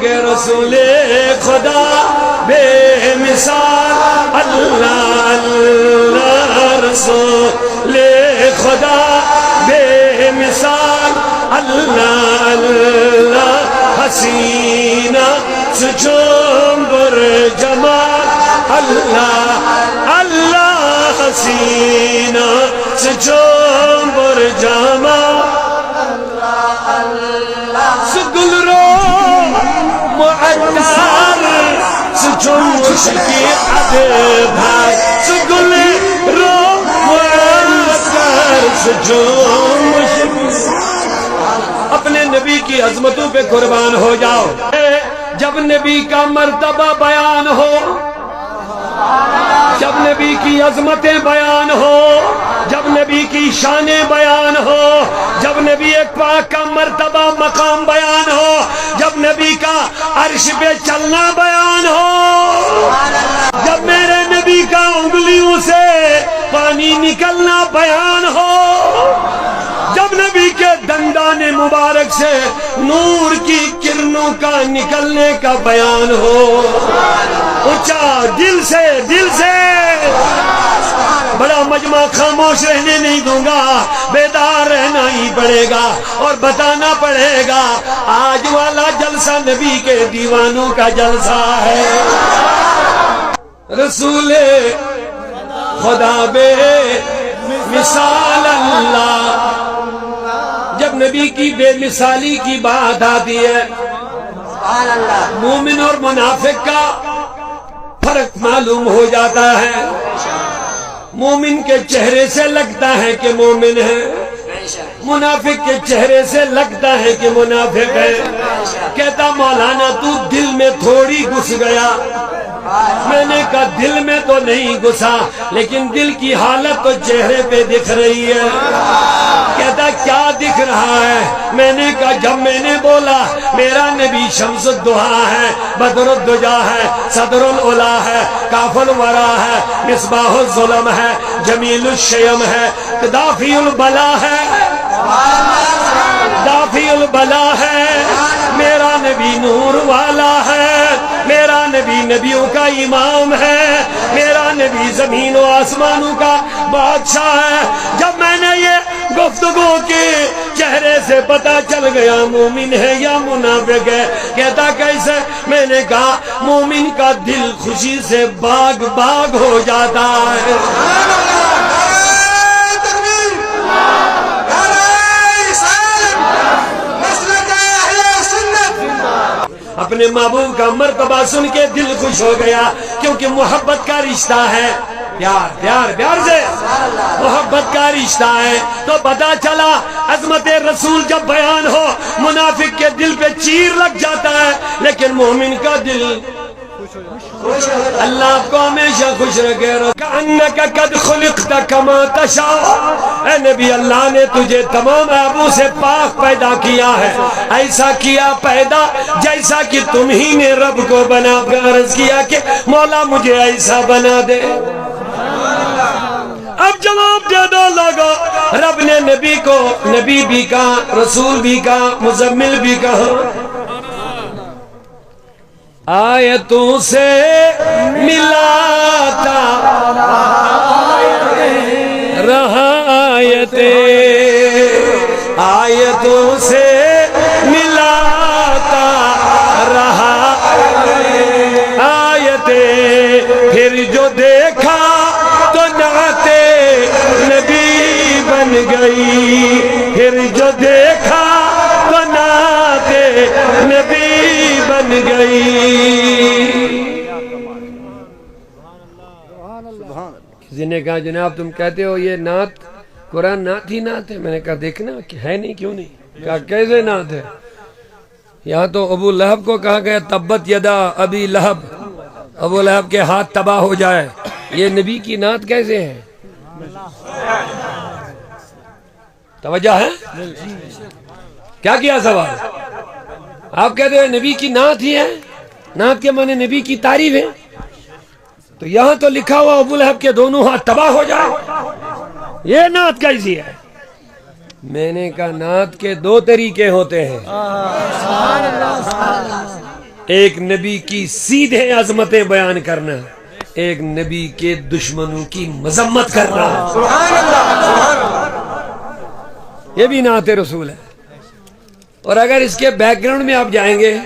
کے رسول خدا بے مثال اللہ اللہ رسول خدا بے مثال اللہ اللہ حسینہ سچومبر جمال اللہ اللہ حسینہ سچومبر جمال سگل رو معطر سچوم مشکی عدبھائی سگل رو معطر سچوم مشکی اپنے نبی کی عظمتوں پہ قربان ہو جاؤ جب نبی کا مرتبہ بیان ہو جب نبی کی عظمتیں بیان ہو جب نبی کی شانیں بیان ہو جب نبی پاک کا مرتبہ مقام بیان ہو جب نبی کا عرش پہ چلنا بیان ہو جب میرے نبی کا انگلیوں سے پانی نکلنا بیان ہو جب نبی کے دندان مبارک سے نور کی کرنوں کا نکلنے کا بیان ہو اونچا دل سے بڑا مجمع خاموش رہنے نہیں دوں گا بیدار رہنا ہی پڑے گا اور بتانا پڑے گا آج والا جلسہ نبی کے دیوانوں کا جلسہ ہے رسول خدا بے مثال اللہ جب نبی کی بے مثالی کی بات آتی ہے مومن اور منافق کا فرق معلوم ہو جاتا ہے مومن کے چہرے سے لگتا ہے کہ مومن ہے منافق کے چہرے سے لگتا ہے کہ منافق ہے کہتا مولانا تو دل میں تھوڑی گھس گیا میں نے کہا دل میں تو نہیں گھسا لیکن دل کی حالت تو چہرے پہ دکھ رہی ہے کہتا کیا دکھ رہا ہے میں نے کہا جب میں نے بولا میرا نبی شمس الدحا ہے بدر الدجا ہے صدر العلا ہے کاف الورا ہے مصباح الظلم ہے جمیل الشیم ہے دافع البلا ہے دافع البلا ہے میرا نبی نور والا ہے میرا نبی نبیوں کا امام ہے میرا نبی زمین و آسمانوں کا بادشاہ ہے جب میں نے یہ گفتگو کی چہرے سے پتا چل گیا مومن ہے یا منافق ہے کہتا کیسے میں نے کہا مومن کا دل خوشی سے باغ باغ ہو جاتا ہے اپنے محبوب کا مرتبہ سن کے دل خوش ہو گیا کیونکہ محبت کا رشتہ ہے پیار سے محبت کا رشتہ ہے تو پتا چلا عظمت رسول جب بیان ہو منافق کے دل پہ چیر لگ جاتا ہے لیکن مومن کا دل اللہ آپ کو ہمیشہ خوش رکھے کأنک قد خلقت کما تشاء اے نبی اللہ نے تجھے تمام عیبوں سے پاک پیدا کیا ہے ایسا کیا پیدا جیسا کہ تم ہی نے رب کو بنا کر عرض کیا کہ مولا مجھے ایسا بنا دے اب جواب دے دو لوگو رب نے نبی کو نبی بھی کہا رسول بھی کہا مزمل بھی کہا آیتوں سے ملاتا رہا آیتوں سے ملاتا رہا آیتیں پھر جو دیکھا تو نعتے نبی بن گئی پھر جو دیکھا تو نعتے نبی بن گئی کسی نے کہا جناب تم کہتے ہو یہ نعت قرآن نعت ہی نعت ہے میں نے کہا دیکھنا ہے نہیں کیوں نہیں کہا کیسے نعت ہے یہاں تو ابو لہب کو کہا گیا تبت یدا ابی لہب ابو لہب کے ہاتھ تباہ ہو جائے یہ نبی کی نعت کیسے ہے توجہ ہے کیا سوال آپ کہتے ہیں نبی کی نعت ہی ہے نعت کے معنی نبی کی تعریف ہے تو یہاں تو لکھا ہوا ابو لہب کے دونوں ہاتھ تباہ ہو جائے یہ نعت کیسی ہے میں نے کہا نعت کے دو طریقے ہوتے ہیں ایک نبی کی سیدھے عظمتیں بیان کرنا، ایک نبی کے دشمنوں کی مذمت کرنا، سبحان اللہ، یہ بھی نعت رسول ہے۔ اور اگر اس کے بیک گراؤنڈ میں آپ جائیں گے،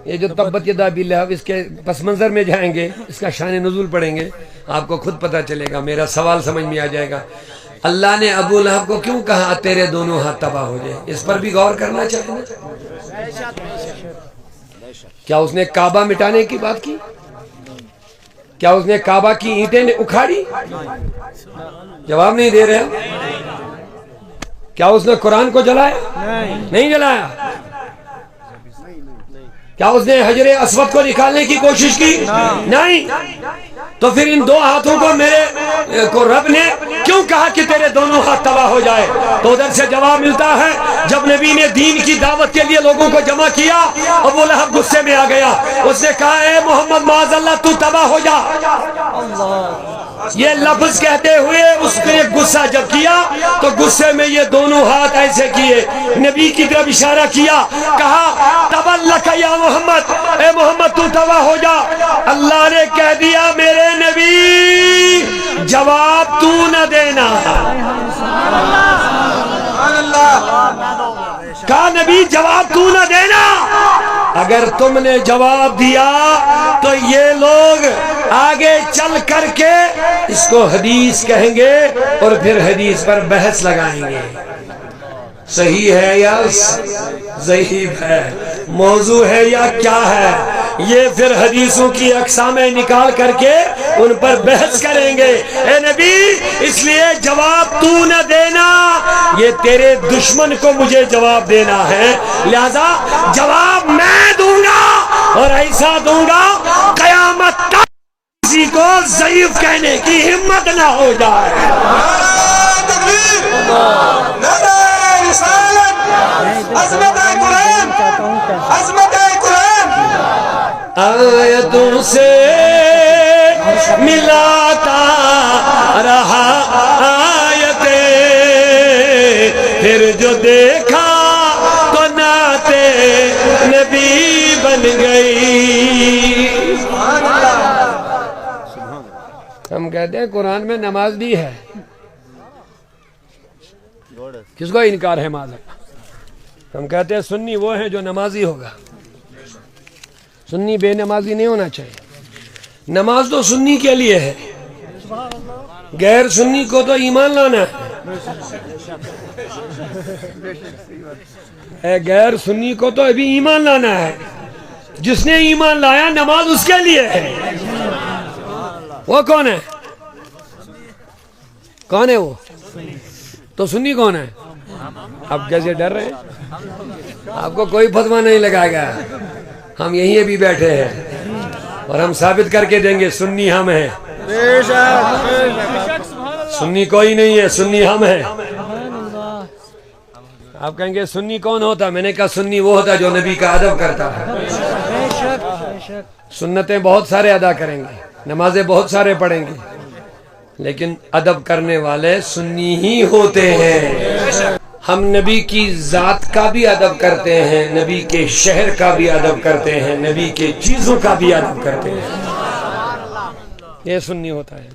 یہ جو تبت یدا ابی لہب، اس کے پس منظر میں جائیں گے، اس کا شان نزول پڑھیں گے، آپ کو خود پتہ چلے گا، میرا سوال سمجھ میں آ جائے گا۔ اللہ نے ابو لہب کو کیوں کہا تیرے دونوں ہاتھ تباہ ہو جائے؟ اس پر بھی غور کرنا چاہیے نا۔ کیا اس نے کعبہ مٹانے کی بات کی؟ کیا اس نے کعبہ کی اینٹیں اکھاڑی؟ جواب نہیں دے رہے۔ کیا اس نے قرآن کو جلایا؟ نہیں جلایا۔ کیا اس نے حجر اسود کو نکالنے کی کوشش کی؟ نہیں۔ تو پھر ان دو ہاتھوں کو میرے کو رب نے کیوں کہا کہ تیرے دونوں ہاتھ تباہ ہو جائے؟ تو ادھر سے جواب ملتا ہے، جب نبی نے دین کی دعوت کے لیے لوگوں کو جمع کیا، ابو لہب غصے میں آ گیا، اس نے کہا اے محمد معاذ اللہ تو تباہ ہو جا۔ یہ لفظ کہتے ہوئے اس نے غصہ جب کیا تو غصے میں یہ دونوں ہاتھ ایسے کیے، نبی کی طرف اشارہ کیا، کہا تبلک یا محمد، اے محمد تو تباہ ہو جا۔ اللہ نے کہہ دیا میرے نبی جواب تو نہ دینا۔ کہا نبی جواب تو نہ دینا، اگر تم نے جواب دیا تو یہ لوگ آگے چل کر کے اس کو حدیث کہیں گے اور پھر حدیث پر بحث لگائیں گے، صحیح ہے یا ضعیف ہے، موضوع ہے یا کیا ہے، یہ پھر حدیثوں کی اقسامیں نکال کر کے ان پر بحث کریں گے۔ اے نبی اس لیے جواب تو نہ دینا، یہ تیرے دشمن کو مجھے جواب دینا ہے، لہذا جواب میں دوں گا اور ایسا دوں گا قیامت تک کسی کو ضعیف کہنے کی ہمت نہ ہو جائے۔ عظمت قرآن، عظمت قرآن، آیتوں سے ملاتا رہا آیتیں، پھر جو دیکھا تو نعتِ نبی بن گئی۔ ہم کہتے ہیں قرآن میں نماز بھی ہے، کس کو انکار ہے معاذ اللہ؟ ہم کہتے ہیں سنی وہ ہیں جو نمازی ہوگا، سنی بے نمازی نہیں ہونا چاہیے۔ نماز تو سنی کے لیے ہے، غیر سنی کو تو ایمان لانا ہے، غیر سنی کو تو ابھی ایمان لانا ہے، جس نے ایمان لایا نماز اس کے لیے ہے۔ وہ کون ہے؟ کون ہے وہ؟ تو سنی کون ہے؟ آپ کیسے ڈر رہے ہیں؟ آپ کو کوئی فتویٰ نہیں لگائے گا، ہم یہیں ابھی بیٹھے ہیں اور ہم ثابت کر کے دیں گے سنی ہم ہیں، سنی کوئی نہیں ہے، سنی ہم ہیں۔ آپ کہیں گے سنی کون ہوتا؟ میں نے کہا سنی وہ ہوتا جو نبی کا ادب کرتا ہے، سنتیں بہت سارے ادا کریں گے، نمازیں بہت سارے پڑھیں گے، لیکن ادب کرنے والے سنی ہی ہوتے ہیں۔ ہم نبی کی ذات کا بھی ادب کرتے ہیں، نبی کے شہر کا بھی ادب کرتے ہیں، نبی کے چیزوں کا بھی ادب کرتے ہیں، یہ سنی ہوتا ہے۔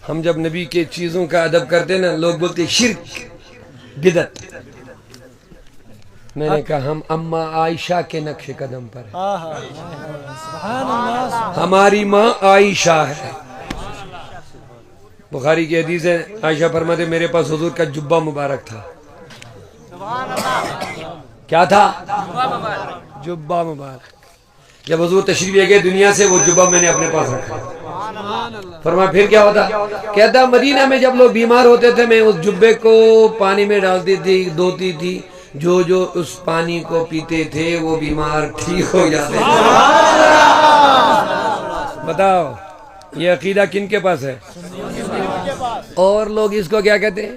ہم جب نبی کے چیزوں کا ادب کرتے ہیں نا، لوگ بولتے شرک بدعت، میں نے کہا ہم اماں عائشہ کے نقش قدم پر ہیں، ہماری ماں عائشہ ہے۔ بخاری کی حدیث ہے، عائشہ فرماتے میرے پاس حضور کا جبہ مبارک تھا۔ کیا تھا؟ جبہ مبارک۔ جب حضور تشریف لے گئے دنیا سے، وہ جبہ میں نے اپنے پاس رکھا۔ فرمایا پھر کیا ہوتا؟ کہتا مدینہ میں جب لوگ بیمار ہوتے تھے میں اس جبے کو پانی میں ڈالتی تھی، دھوتی تھی، جو جو اس پانی کو پیتے تھے وہ بیمار ٹھیک ہو جاتے تھے۔ بتاؤ یہ عقیدہ کن کے پاس ہے؟ اور لوگ اس کو کیا کہتے ہیں؟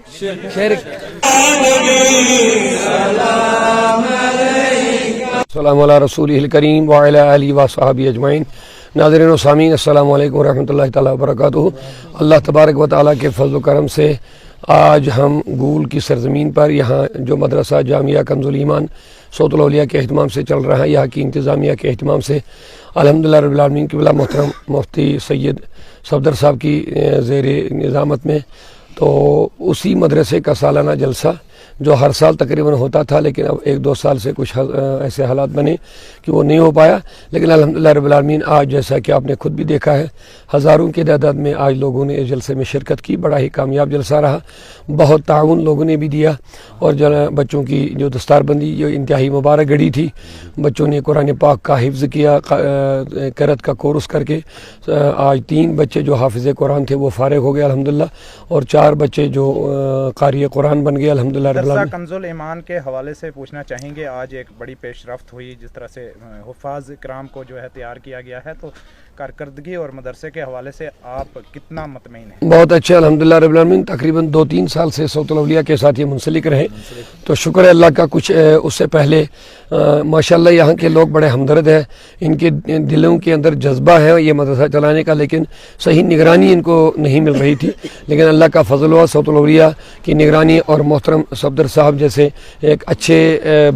شرک۔ السلام علی رسولہ الکریم وعلی آلہ وصحبہ اجمعین۔ ناظرین و سامعین السلام علیکم ورحمۃ اللہ تعالیٰ وبرکاتہ۔ اللہ تبارک و تعالیٰ کے فضل و کرم سے آج ہم گول کی سرزمین پر یہاں جو مدرسہ جامعہ کنز الایمان صوت الاولیاء کے اہتمام سے چل رہا ہے، یہاں کی انتظامیہ کے اہتمام سے الحمدللہ رب العالمین کی بلا محترم مفتی سید صفدر صاحب کی زیر نظامت میں، تو اسی مدرسے کا سالانہ جلسہ جو ہر سال تقریباً ہوتا تھا، لیکن اب 1-2 سال سے کچھ ایسے حالات بنے کہ وہ نہیں ہو پایا، لیکن الحمدللہ رب العالمین آج جیسا کہ آپ نے خود بھی دیکھا ہے، ہزاروں کی تعداد میں آج لوگوں نے اس جلسے میں شرکت کی۔ بڑا ہی کامیاب جلسہ رہا، بہت تعاون لوگوں نے بھی دیا، اور بچوں کی جو دستار بندی جو انتہائی مبارک گھڑی تھی، بچوں نے قرآن پاک کا حفظ کیا، قرأت کا کورس کر کے آج 3 بچے جو حافظ قرآن تھے وہ فارغ ہو گئے الحمدللہ، اور 4 بچے جو قاری قرآن بن گئے الحمدللہ رب العالمین۔ کنز الایمان کے حوالے سے پوچھنا چاہیں گے، آج ایک بڑی پیش رفت ہوئی، جس طرح سے حفاظ کرام کو جو ہے تیار کیا گیا ہے، تو کارکردگی اور مدرسے کے حوالے سے آپ کتنا مطمئن ہیں؟ بہت اچھا الحمدللہ رب العالمین، تقریباً 2-3 سال سے صوت الاولیاء کے ساتھ یہ منسلک رہے، تو شکر ہے اللہ کا۔ کچھ اس سے پہلے ماشاءاللہ یہاں کے لوگ بڑے ہمدرد ہیں، ان کے دلوں کے اندر جذبہ ہے یہ مدرسہ چلانے کا، لیکن صحیح نگرانی ان کو نہیں مل رہی تھی، لیکن اللہ کا فضل ہوا، صوت الاولیاء کی نگرانی اور محترم صفدر صاحب جیسے ایک اچھے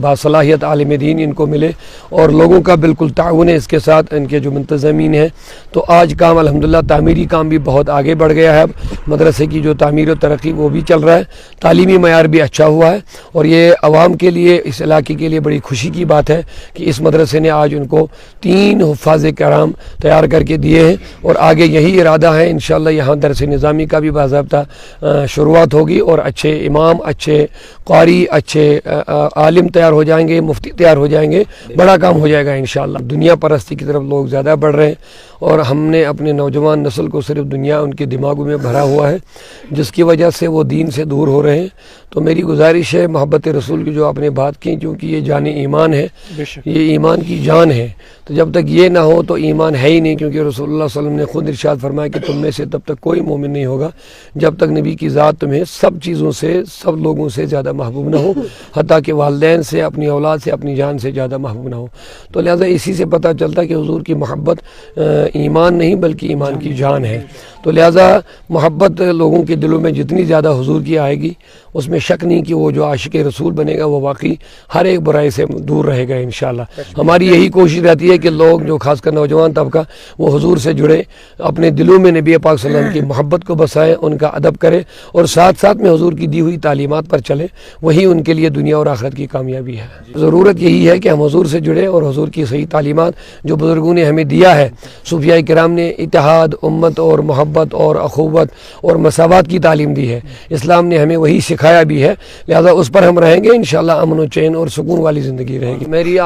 باصلاحیت عالم دین ان کو ملے، اور لوگوں کا بالکل تعاون ہے اس کے ساتھ، ان کے جو منتظمین ہیں، تو آج کام الحمدللہ تعمیری کام بھی بہت آگے بڑھ گیا ہے۔ اب مدرسے کی جو تعمیر و ترقی وہ بھی چل رہا ہے، تعلیمی معیار بھی اچھا ہوا ہے، اور یہ عوام کے لیے، اس علاقے کے لیے بڑی خوشی کی بات ہے کہ اس مدرسے نے آج ان کو 3 حفاظ کرام تیار کر کے دیے ہیں، اور آگے یہی ارادہ ہے انشاءاللہ یہاں درس نظامی کا بھی باضابطہ شروعات ہوگی، اور اچھے امام، اچھے قاری، اچھے عالم تیار ہو جائیں گے، مفتی تیار ہو جائیں گے، بڑا کام ہو جائے گا انشاءاللہ۔ دنیا پرستی کی طرف لوگ زیادہ بڑھ رہے ہیں، اور ہم نے اپنے نوجوان نسل کو صرف دنیا ان کے دماغوں میں بھرا ہوا ہے، جس کی وجہ سے وہ دین سے دور ہو رہے ہیں۔ تو میری گزارش ہے محبت رسول کی جو آپ نے بات کی، کیونکہ یہ جان ایمان ہے، یہ ایمان کی جان ہے، تو جب تک یہ نہ ہو تو ایمان ہے ہی نہیں، کیونکہ رسول اللہ صلی اللہ علیہ وسلم نے خود ارشاد فرمایا کہ تم میں سے تب تک کوئی مومن نہیں ہوگا جب تک نبی کی ذات تمہیں سب چیزوں سے، سب لوگوں سے زیادہ محبوب نہ ہو، حتیٰ کہ والدین سے، اپنی اولاد سے، اپنی جان سے زیادہ محبوب نہ ہو۔ تو لہٰذا اسی سے پتہ چلتا ہے کہ حضور کی محبت ایمان نہیں بلکہ ایمان کی جان ہے۔ تو لہٰذا محبت لوگوں کے دلوں میں جتنی زیادہ حضور کی آئے گی، اس میں شک نہیں کہ وہ جو عاشق رسول بنے گا وہ واقعی ہر ایک برائی سے دور رہے گا انشاءاللہ۔ ہماری یہی کوشش رہتی ہے کہ لوگ جو خاص کر نوجوان طبقہ وہ حضور سے جڑے، اپنے دلوں میں نبی پاک صلی اللہ علیہ وسلم کی محبت کو بسائے، ان کا ادب کرے، اور ساتھ ساتھ میں حضور کی دی ہوئی تعلیمات پر چلے، وہی ان کے لیے دنیا اور آخرت کی کامیابی ہے۔ ضرورت یہی ہے کہ ہم حضور سے جڑے اور حضور کی صحیح تعلیمات جو بزرگوں نے ہمیں دیا ہے، صوفیاء کرام نے اتحاد، امت اور محبت اور اخوت اور مساوات کی تعلیم دی ہے، اسلام نے ہمیں وہی سکھایا بھی ہے، لہذا اس پر ہم رہیں گے انشاءاللہ، امن و چین اور سکون والی زندگی رہے گی۔ میری